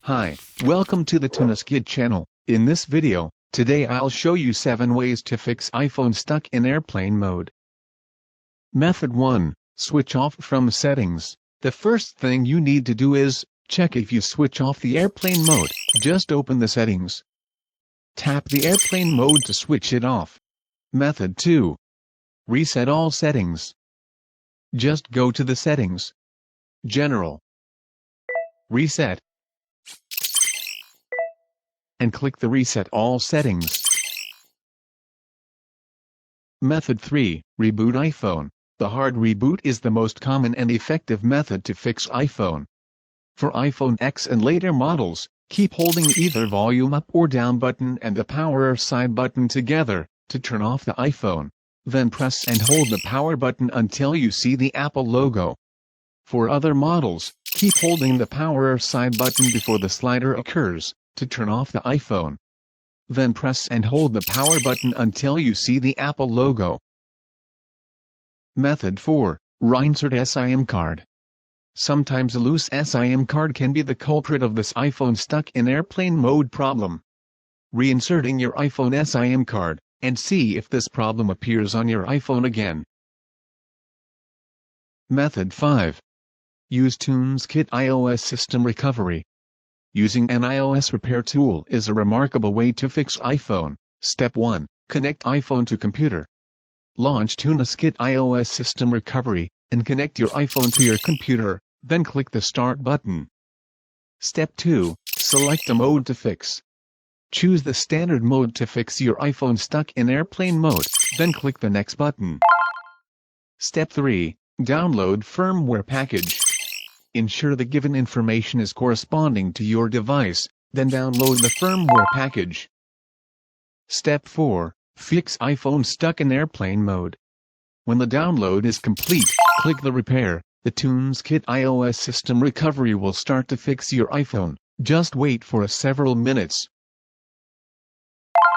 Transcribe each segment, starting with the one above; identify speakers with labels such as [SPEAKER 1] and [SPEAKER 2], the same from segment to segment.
[SPEAKER 1] Hi, welcome to the TunesKit channel. In this video, today I'll show you 7 ways to fix iPhone stuck in airplane mode. Method 1. Switch off from settings. The first thing you need to do is check if you switch off the airplane mode. Just open the settings. Tap the airplane mode to switch it off. Method 2. Reset all settings. Just go to the settings. General. Reset. And click the Reset All settings. Method 3. Reboot iPhone. The hard reboot is the most common and effective method to fix iPhone. For iPhone X and later models, keep holding either volume up or down button and the power side button together to turn off the iPhone. Then press and hold the power button until you see the Apple logo. For other models, keep holding the power side button before the slider occurs to turn off the iPhone. Then press and hold the power button until you see the Apple logo. Method 4. Reinsert SIM card. Sometimes a loose SIM card can be the culprit of this iPhone stuck in airplane mode problem. Reinserting your iPhone SIM card, and see if this problem appears on your iPhone again. Method 5. Use TunesKit iOS system recovery. Using an iOS repair tool is a remarkable way to fix iPhone. Step 1. Connect iPhone to computer. Launch TunesKit iOS system recovery, and connect your iPhone to your computer, then click the Start button. Step 2. Select a mode to fix. Choose the standard mode to fix your iPhone stuck in airplane mode, then click the Next button. Step 3. Download firmware package. Ensure the given information is corresponding to your device, then download the firmware package. Step 4. Fix iPhone stuck in airplane mode. When the download is complete, click the Repair. The TunesKit iOS system recovery will start to fix your iPhone. Just wait for several minutes.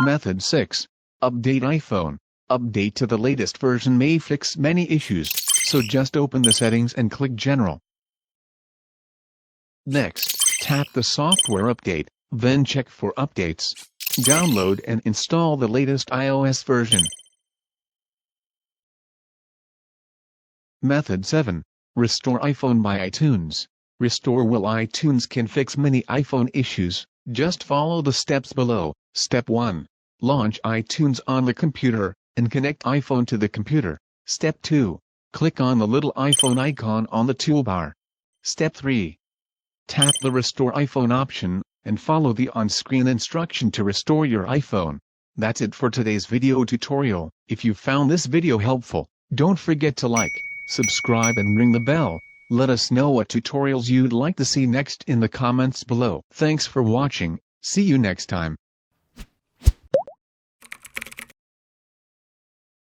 [SPEAKER 1] Method 6. Update iPhone. Update to the latest version may fix many issues, so just open the settings and click General. Next, tap the Software Update, then check for updates. Download and install the latest iOS version. Method 7. Restore iPhone by iTunes. Restore while iTunes can fix many iPhone issues. Just follow the steps below. Step 1. Launch iTunes on the computer, and connect iPhone to the computer. Step 2. Click on the little iPhone icon on the toolbar. Step 3. Tap the Restore iPhone option, and follow the on-screen instruction to restore your iPhone. That's it for today's video tutorial. If you found this video helpful, don't forget to like, subscribe and ring the bell. Let us know what tutorials you'd like to see next in the comments below. Thanks for watching. See you next time.